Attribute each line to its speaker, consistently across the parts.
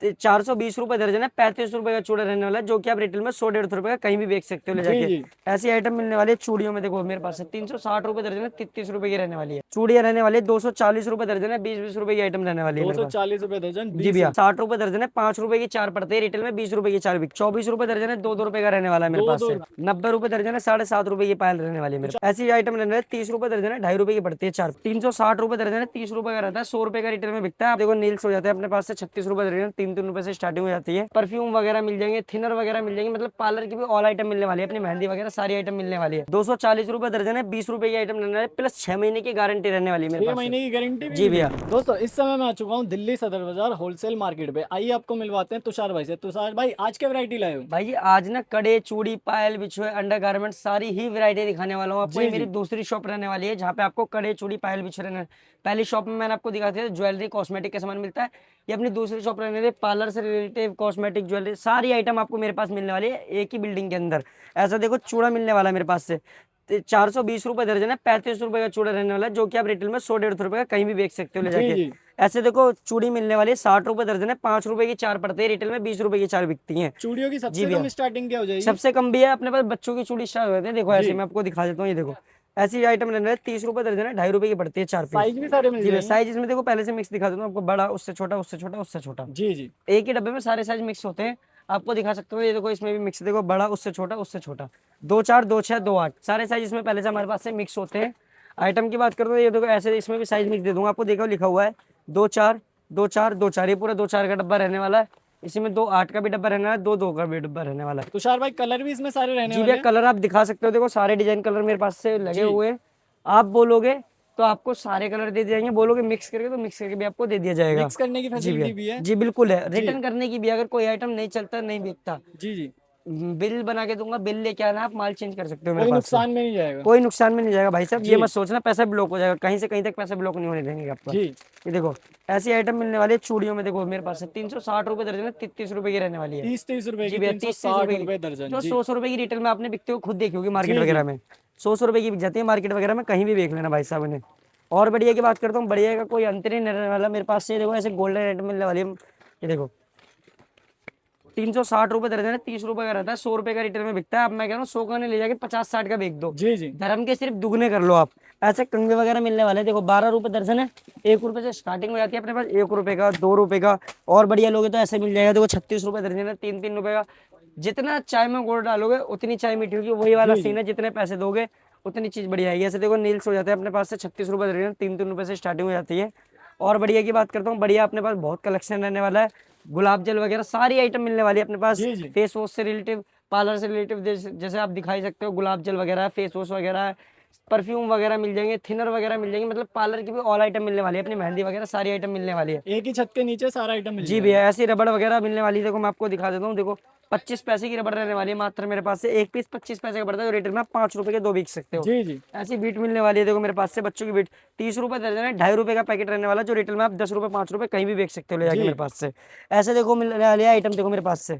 Speaker 1: 420 रुपए दर्जन है, 35 रुपए का चूड़ा रहने वाला है, जो कि आप रिटेल में 100-150 रुपए का कहीं भी बेच सकते हो ले जाके। ऐसी आइटम मिलने वाली है चूड़ियों में, देखो मेरे पास है 360 रुपए दर्जन है, 33 रुपए की रहने वाली है। चूड़ियां रहने वाली है 240 रुपए दर्जन है, 20-20 रुपए की आइटम रहने वाली है मेरे पास।
Speaker 2: 240 रुपए दर्जन,
Speaker 1: जी भैया। 60 रुपए दर्जन है, 5 रुपए की 4 पड़ते हैं रिटेल में, 20 रुपए की 4 बिक। 24 रुपए दर्जन है, 2-2 रुपए का रहने वाला है मेरे पास से। 90 रुपए दर्जन है, 7.5 रुपए की पायल रहने वाली है मेरे। ऐसी आइटम रहने वाली है 30 रुपए दर्जन है, 2.5 रुपए की पड़ती है 4। 360 रुपए दर्जन है, 30 रुपए का रहता है, 100 रुपए का रिटेल में बिकता है। आप देखो नील्स हो जाते हैं अपने पास से 36 रुपए दर्जन, 3-3 रुपए से स्टार्टिंग हो जाती है। परफ्यूम वगैरह मिल जाएंगे, थिनर वगैरह मिल जाएंगे, मतलब पार्लर की भी ऑल आइटम मिलने वाली है, अपनी मेहंदी वगैरह सारी आइटम मिलने वाली है। 240 रुपए दर्जन है, 20 रुपए की आइटम रहने वाली है, प्लस 6 महीने की गारंटी रहने वाली है मेरे
Speaker 2: 6
Speaker 1: पास।
Speaker 2: महीने की गारंटी भी
Speaker 1: जी भैया।
Speaker 2: दोस्तों इस समय मैं आ चुका हूँ दिल्ली सदर बाजार होलसेल मार्केट पे। आइए आपको मिलवाते हैं तुषार भाई से। तुषार भाई आज क्या वैरायटी लाए हो?
Speaker 1: भाई जी आज ना कड़े, चूड़ी, पायल, बिछुए, अंडर गारमेंट सारी ही वैरायटी दिखाने वाला हूँ आपको। ये मेरी दूसरी शॉप रहने वाली है, जहाँ पे आपको कड़े, चूड़ी, पायल, बिछुए रहने। पहली शॉप में मैंने आपको दिखा दिया ज्वेलरी कॉस्मेटिक का सामान मिलता है। ये अपनी दूसरी शॉप रहने वाली है, पार्लर से रिलेटेड कॉस्मेटिक, ज्वेलरी सारी आइटम आपको मेरे पास मिलने वाली है एक ही बिल्डिंग के अंदर। ऐसा देखो चूड़ा मिलने वाला है मेरे पास से 420 रुपए दर्जन है, 35 रुपए का चूड़ा रहने वाला है, जो कि आप रिटेल में 100-150 रुपए का कहीं भी बेच सकते हो ले जाके। ऐसे देखो चूड़ी मिलने वाली है 60 रुपए दर्जन है, 5 रुपए की 4 पड़ते हैं रिटेल में, 20 रुपए की 4 बिकती हैं।
Speaker 2: चूड़ियों की
Speaker 1: जी
Speaker 2: सबसे
Speaker 1: भैया।
Speaker 2: कम स्टार्टिंग क्या हो जाएगी?
Speaker 1: सबसे कम भी है अपने पास, बच्चों की चूड़ी स्टार्ट होते हैं। देखो ऐसे मैं आपको दिखा देता हूँ, ये देखो ऐसी आइटम रहने वाली है 30 रुपए दर्जन है, 2.5 रुपए की पड़ती है 4 पीस।
Speaker 2: साइज भी सारे मिल
Speaker 1: जी भैया।
Speaker 2: जाएंगे?
Speaker 1: साइज इसमें देखो पहले से मिक्स दिखा देता हूँ आपको, बड़ा उससे छोटा, उससे छोटा, उससे छोटा।
Speaker 2: जी जी।
Speaker 1: एक ही डब्बे में सारे साइज मिक्स होते हैं, आपको दिखा सकते हो। ये देखो इसमें भी मिक्स, देखो बड़ा उससे छोटा, उससे छोटा, 2-4, 2-6, 2-8 सारे साइज इसमें पहले से हमारे पास से मिक्स होते हैं। आइटम की बात करो तो ये देखो ऐसे इसमें भी साइज मिक्स दे दूंगा आपको, देखो लिखा हुआ है 2-4, 2-4, 2-4, ये पूरा 2-4 का डब्बा रहने वाला है। इसमें 2-8 का भी डब्बा रहने वाला है, 2-2 का भी डब्बा रहने वाला है।
Speaker 2: तुषार भाई कलर भी इसमें सारे रहने
Speaker 1: जी
Speaker 2: वाले
Speaker 1: भैया।
Speaker 2: हैं?
Speaker 1: कलर आप दिखा सकते हो, देखो सारे डिजाइन कलर मेरे पास से लगे हुए हैं। आप बोलोगे तो आपको सारे कलर दे दिए जाएंगे, बोलोगे मिक्स करके तो मिक्स करके भी आपको दे दिया जाएगा।
Speaker 2: मिक्स करने की
Speaker 1: जी
Speaker 2: फैसिलिटी भी
Speaker 1: भैया।
Speaker 2: है?
Speaker 1: जी बिल्कुल है, रिटर्न करने की भी, अगर कोई आइटम नहीं चलता, नहीं बिकता,
Speaker 2: जी जी।
Speaker 1: बिल बना के दूंगा, बिल लेके आना, आप माल चेंज कर सकते हो मेरे
Speaker 2: कोई
Speaker 1: पास से।
Speaker 2: नुकसान में नहीं जाएगा?
Speaker 1: कोई नुकसान में नहीं जाएगा भाई साहब, ये
Speaker 2: जी
Speaker 1: मत सोचना पैसा ब्लॉक हो जाएगा, कहीं से कहीं तक पैसा ब्लॉक नहीं होने देंगे आपका।
Speaker 2: जी।
Speaker 1: ये देखो ऐसी आइटम मिलने वाली है चूड़ियों में, देखो मेरे पास है 360 रुपए दर्जन है, 33 रुपए की रहने वाली है।
Speaker 2: 30-30 रुपए
Speaker 1: जी
Speaker 2: की,
Speaker 1: भैया।
Speaker 2: 360
Speaker 1: 30-30 रुपए
Speaker 2: रुपए
Speaker 1: की,
Speaker 2: दर्जन।
Speaker 1: जो
Speaker 2: जी
Speaker 1: 100-100 रुपए की रिटेल में आपने बिकते हो खुद देखी होगी मार्केट
Speaker 2: जी जी।
Speaker 1: वगैरह में, 100-100 रुपए की बिक जाती है मार्केट वगैरह में, कहीं भी देख लेना भाई साहब इन्हें। और बढ़िया की बात करता हूँ, बढ़िया का कोई अंतर नहीं रहने वाला मेरे पास से। देखो ऐसे गोल्डन रेट मिलने वाली है, ये देखो 360 रुपए दर्जन है, 30 रुपए का रहता है, 100 रुपए का रिटेल में बिकता है। अब मैं कह रहा हूँ 100 का नहीं ले जाके 50-60 का बेच दो,
Speaker 2: जी जी।
Speaker 1: धर्म के सिर्फ दुगने कर लो आप। ऐसे कंगे वगैरह मिलने वाले हैं, देखो 12 रुपए दर्जन है, 1 रुपए से स्टार्टिंग हो जाती है अपने पास, 1 रुपए का, 2 रुपए का, और बढ़िया लोगे तो ऐसे मिल जाएगा। देखो 36 रुपए दर्जन है, 3-3 रुपए का। जितना चाय में गोल्ड डालोगे उतनी चाय मीठी होगी, वही वाला
Speaker 2: जी जी।
Speaker 1: सीन है, जितने पैसे दोगे उतनी चीज बढ़िया आएगी। ऐसे देखो नील्स हो जाते हैं अपने पास से 36 रुपए दर्जन, 3-3 रुपए से स्टार्टिंग हो जाती है। और बढ़िया की बात करता हूँ, बढ़िया अपने पास बहुत कलेक्शन रहने वाला है, गुलाब जल वगैरह सारी आइटम मिलने वाली है अपने पास।
Speaker 2: जी जी।
Speaker 1: फेस वॉश से रिलेटिव, पार्लर से रिलेटिव, जैसे आप दिखाई सकते हो, गुलाब जल वगैरह है, फेस वॉश वगैरह है, परफ्यूम वगैरह मिल जाएंगे, थिनर वगैरह मिल जाएंगे, मतलब पार्लर की भी ऑल आइटम मिलने वाली है, अपनी मेहंदी वगैरह सारी आइटम मिलने वाली है।
Speaker 2: एक ही छत के नीचे सारा आइटम मिल
Speaker 1: जी
Speaker 2: जाएगा?
Speaker 1: भैया। ऐसी रबड़ वगैरह मिलने वाली है, देखो मैं आपको दिखा देता हूँ, देखो 25 पैसे की रबड़ रहने वाली है मात्र मेरे पास से, एक पीस 25 पैसे का पड़ता है, रिटेल में आप 5 रुपए के 2 बेच सकते हो।
Speaker 2: जी जी।
Speaker 1: ऐसी बीट मिलने वाली है, देखो मेरे पास से बच्चों की बीट 30 रुपए दर्जन है, 2.5 रुपए का पैकेट रहने वाला है, जो रिटेल में आप 10 रुपए, 5 रुपए कहीं भी बेच सकते हो ले जाके
Speaker 2: जी।
Speaker 1: मेरे पास से। ऐसे देखो मिलने वाली है आइटम, देखो मेरे पास से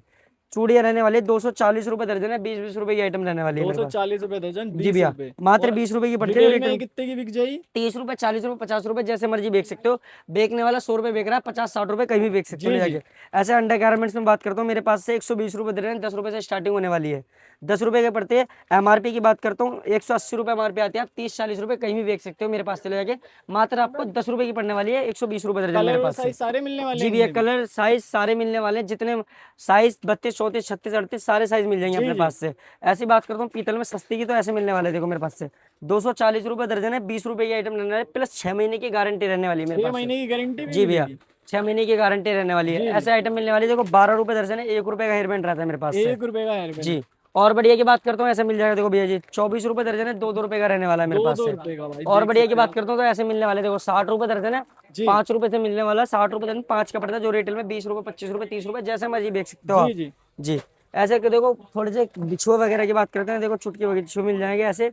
Speaker 1: चूड़ियां रहने वाली है 240 रुपए दर्जन है, 20-20 रुपए की आइटम रहने वाली है मेरे पास।
Speaker 2: 240 रुपए दर्जन,
Speaker 1: जी
Speaker 2: 20
Speaker 1: भैया।
Speaker 2: रुपए।
Speaker 1: मात्र
Speaker 2: और
Speaker 1: 20 रुपए की पड़ती है
Speaker 2: रिटेल में
Speaker 1: रिटेल।
Speaker 2: कितने की बिक जाएगी?
Speaker 1: 30 रुपए, 40 रुपए, 50 रुपए, जैसे मर्जी बेच सकते हो। बेचने वाला 100 रुपए बेच रहा है, 50-60 रुपए कहीं भी बेच सकते हो
Speaker 2: जी
Speaker 1: ले
Speaker 2: जी।
Speaker 1: जाके। ऐसे अंडर गारमेंट्स में बात करता हूँ, मेरे पास से 120 रुपए दे रहे हैं, 10 रुपए से स्टार्टिंग होने वाली है, 10 रुपए के पड़ते हैं। एमआरपी की बात करता हूँ 180 रुपए एमआरपी आती है, आप 30-40 रुपए कहीं भी बेच सकते हो मेरे पास से ले जाके। मात्र आपको 10 रुपए की पड़ने वाली है, 120 रुपए दर्जन मेरे
Speaker 2: कलर और
Speaker 1: पास से।
Speaker 2: साइज सारे मिलने वाले
Speaker 1: जी
Speaker 2: हैं
Speaker 1: भैया।
Speaker 2: इनमें भी?
Speaker 1: कलर साइज सारे मिलने वाले हैं, जितने साइज 32, 34, 36, 38 सारे साइज मिल जाएंगे
Speaker 2: जी
Speaker 1: अपने
Speaker 2: जी।
Speaker 1: पास से। ऐसी बात करता हूँ पीतल में सस्ती की, तो ऐसे मिलने वाले हैं, देखो मेरे पास से 240 रुपए दर्जन है, 20 रुपए की आइटम रहने वाली है, प्लस 6 महीने की गारंटी रहने वाली है मेरे
Speaker 2: 6
Speaker 1: पास से।
Speaker 2: महीने की गारंटी भी
Speaker 1: जी भैया।
Speaker 2: मिलेगी?
Speaker 1: 6 महीने की गारंटी रहने वाली है।
Speaker 2: जी
Speaker 1: ऐसे आइटम मिलने वाली है, देखो 12 रुपए दर्जन है, 1 रुपए का हेयर बैंड रहता है मेरे पास से।
Speaker 2: 1 रुपए का हेयर बैंड?
Speaker 1: जी। और बढ़िया की बात करता हूँ, ऐसे मिल जाएगा, देखो भैया जी 24 रुपए दर्जन है, 2-2 रुपए का रहने वाला है मेरे पास
Speaker 2: 2-2
Speaker 1: से।
Speaker 2: रुपए का भाई,
Speaker 1: और
Speaker 2: देख
Speaker 1: बढ़िया की
Speaker 2: सकते हैं
Speaker 1: बात करता हूँ तो ऐसे मिलने वाले, देखो 60 रुपए दर्जन है,
Speaker 2: जी
Speaker 1: 5 रुपए से मिलने वाला है, 60 रुपए दर्जन 5 का पड़ता है, जो रिटेल में 20 रुपए, 25 रुपए, 30 रुपए जैसे मर्जी बेच सकते हो आप।
Speaker 2: जी जी।
Speaker 1: जी। ऐसे कि देखो थोड़े से बिछुआ वगैरह की बात करते हैं, देखो चुटकी वगैरह बिछुए मिल जाएंगे ऐसे,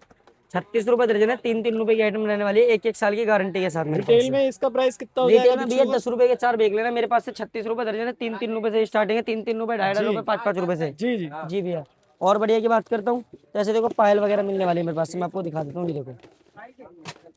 Speaker 1: 36 रुपए दर्जन है, 3-3 रुपए की आइटम रहने वाली है, 1-1 साल की गारंटी के साथ मेरे पास
Speaker 2: रिटेल
Speaker 1: से।
Speaker 2: में इसका प्राइस कितना हो
Speaker 1: रिटेल
Speaker 2: जाएगा
Speaker 1: में
Speaker 2: बिच्छू
Speaker 1: भैया
Speaker 2: का?
Speaker 1: 10 रुपए के 4 बेच लेना, मेरे पास से 36 रुपए दर्जन है, 3-3 रुपए से स्टार्टिंग है, 3-3 रुपए, 2.5
Speaker 2: जी
Speaker 1: रुपए, 5-5 रुपए से।
Speaker 2: जी जी।
Speaker 1: जी भैया। और बढ़िया की बात करता हूँ, जैसे देखो पायल वगैरह मिलने वाली है मेरे पास से, मैं आपको दिखा देता हूँ, ये देखो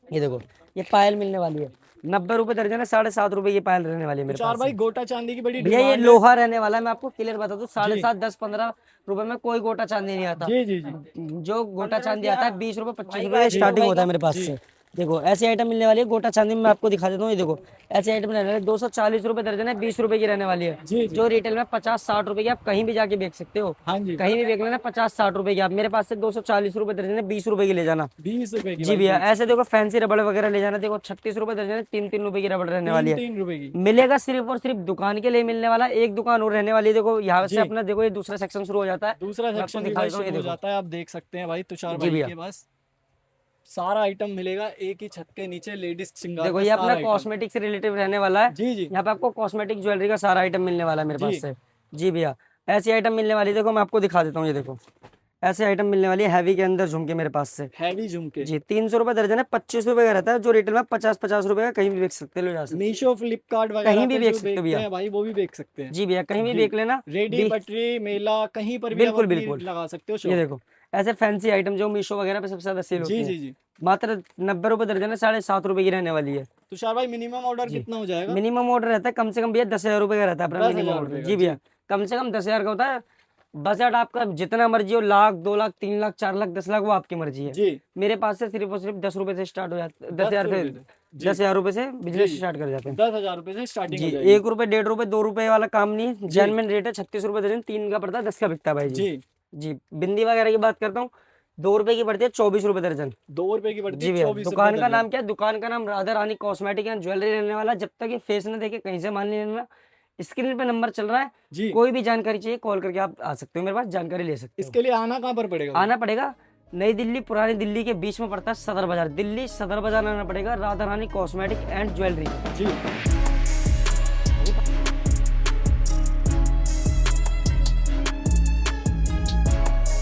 Speaker 1: ये देखो ये पायल मिलने वाली है, 90 रुपए दर्जन है, 7.5 रुपए की पायल रहने वाली है मेरे
Speaker 2: तुषार
Speaker 1: पास
Speaker 2: भाई
Speaker 1: से।
Speaker 2: गोटा चांदी की बड़ी
Speaker 1: भैया ये
Speaker 2: डिमांड है।
Speaker 1: लोहा रहने वाला है, मैं आपको क्लियर बता दूं, 7.5, 10, 15 रुपए में कोई गोटा चांदी नहीं आता।
Speaker 2: जी जी जी
Speaker 1: जो गोटा चांदी आता है 20 रुपए 25 रुपए स्टार्टिंग होता है मेरे पास
Speaker 2: जी।
Speaker 1: से। देखो ऐसी आइटम मिलने वाली है गोटा चांदी में, मैं आपको दिखा देता हूँ। ये देखो ऐसी आइटम रहने वाली है, 240 रुपए दर्जन है, 20 रुपए की रहने वाली है।
Speaker 2: जी जी
Speaker 1: जो रिटेल में 50-60 रुपए की आप कहीं भी जाके बेच सकते हो,
Speaker 2: हाँ जी,
Speaker 1: कहीं भी बेच लेना 50-60 रुपए की। आप मेरे पास से 240 रुपए दर्जन है, 20 रुपए की ले जाना।
Speaker 2: 20 रुपए की
Speaker 1: जी
Speaker 2: भाई,
Speaker 1: भैया ऐसे देखो फैंसी रबड़ वगैरह ले जाना, देखो 36 रुपए दर्जन है, 3-3 रुपए की रबड़ रहने वाली है।
Speaker 2: 3 रुपए की।
Speaker 1: मिलेगा सिर्फ और सिर्फ दुकान के लिए मिलने वाला, एक दुकान और रहने वाली है। देखो यहाँ से
Speaker 2: जी।
Speaker 1: अपना देखो ये दूसरा सेक्शन शुरू हो जाता है,
Speaker 2: दूसरा
Speaker 1: मैं आपको
Speaker 2: सेक्शन भी
Speaker 1: दिखा
Speaker 2: भाई
Speaker 1: देता हूँ, ये
Speaker 2: शुरू हो
Speaker 1: देखो।
Speaker 2: जाता है, आप देख सकते हैं भाई तुषार
Speaker 1: जी
Speaker 2: भाई
Speaker 1: भैया।
Speaker 2: के पास सारा आइटम मिलेगा एक ही छत के नीचे, लेडीज श्रृंगार
Speaker 1: देखो
Speaker 2: का
Speaker 1: ये
Speaker 2: सारा
Speaker 1: अपना
Speaker 2: आइटम।
Speaker 1: कॉस्मेटिक से रिलेटिव रहने वाला है।
Speaker 2: जी जी
Speaker 1: यहाँ पे आपको कॉस्मेटिक ज्वेलरी का सारा आइटम मिलने वाला है मेरे
Speaker 2: जी।
Speaker 1: पास से। जी भैया ऐसी आइटम मिलने वाली है, देखो मैं आपको दिखा देता हूँ, ये देखो ऐसे आइटम मिलने वाली है हैवी के अंदर झुमके मेरे पास से।
Speaker 2: हैवी झुमके।
Speaker 1: जी 300 रुपए दर्जन है, 25 रुपए का रहता है, जो रिटेल में 50-50 रुपए का कहीं भी बेच सकते हो, ले जा सकते
Speaker 2: मीशो फ्लिपकार्ट
Speaker 1: हो,
Speaker 2: वगैरह
Speaker 1: कहीं भी
Speaker 2: पे
Speaker 1: बेच
Speaker 2: जो
Speaker 1: सकते हो
Speaker 2: बेचते
Speaker 1: भैया।
Speaker 2: हैं भाई वो भी बेच सकते हैं।
Speaker 1: जी भैया कहीं भी
Speaker 2: जी।
Speaker 1: देख लेना।
Speaker 2: रेडी पटरी मेला कहीं पर भी आप
Speaker 1: बिल्कुल
Speaker 2: अपनी
Speaker 1: बिल्कुल
Speaker 2: लगा सकते हो
Speaker 1: ये
Speaker 2: शॉप।
Speaker 1: देखो ऐसे फैंसी आइटम जो मीशो वगैरह पे सबसे ज्यादा सेल होती
Speaker 2: जी
Speaker 1: है,
Speaker 2: जी जी।
Speaker 1: मात्र 90 रुपए दर्जन है, 7.5 रुपए की रहने वाली है।
Speaker 2: तुषार भाई मिनिमम ऑर्डर
Speaker 1: जी।
Speaker 2: कितना हो जाएगा?
Speaker 1: मिनिमम ऑर्डर रहता है कम से कम भैया 10,000 रुपए का रहता है अपना
Speaker 2: 10,000
Speaker 1: मिनिमम
Speaker 2: रुपए
Speaker 1: ऑर्डर।
Speaker 2: का,
Speaker 1: जी भैया कम से कम 10,000 का होता है। बजट आपका जितना मर्जी हो, 1,00,000, 2,00,000, 3,00,000, 4,00,000, 10,00,000 वो आपकी मर्जी है।
Speaker 2: जी।
Speaker 1: मेरे पास से सिर्फ और सिर्फ 10 रुपए से स्टार्ट हो जाता है, 10,000 से,
Speaker 2: जी।
Speaker 1: 10,000 रुपए से बिजनेस
Speaker 2: जी।
Speaker 1: स्टार्ट कर जाते हैं।
Speaker 2: 10,000 रुपए से स्टार्टिंग
Speaker 1: जी
Speaker 2: हो जाएगी।
Speaker 1: 1 रुपए, 1.5 रुपए, 2 रुपए वाला काम नहीं है, जेन्युइन रेट है। 36 रुपए दर्जन, 3 का पड़ता है, 10 का बिकता है भाई जी।
Speaker 2: जी
Speaker 1: जी बिंदी वगैरह की बात करता हूँ, 2 रुपए की पड़ती है, 24 रुपए दर्जन।
Speaker 2: 2 रुपए की पड़ती
Speaker 1: जी
Speaker 2: है,
Speaker 1: भैया
Speaker 2: 24
Speaker 1: दुकान
Speaker 2: रुपए
Speaker 1: का
Speaker 2: दर्जन।
Speaker 1: नाम क्या है? दुकान का नाम Radha Rani cosmetic and jewellery रहने वाला। जब तक ये फेस न देखे कहीं से मान नहीं लेना। स्क्रीन पे नंबर चल रहा है,
Speaker 2: जी।
Speaker 1: कोई भी जानकारी चाहिए कॉल करके आप आ सकते हो, मेरे पास जानकारी ले सकते हो।
Speaker 2: इसके लिए आना कहाँ पर पड़ेगा?
Speaker 1: आना पड़ेगा नई दिल्ली पुरानी दिल्ली के बीच में पड़ता है सदर बाजार, दिल्ली सदर बाजार आना पड़ेगा, Radha Rani cosmetic and jewellery.
Speaker 2: Ji.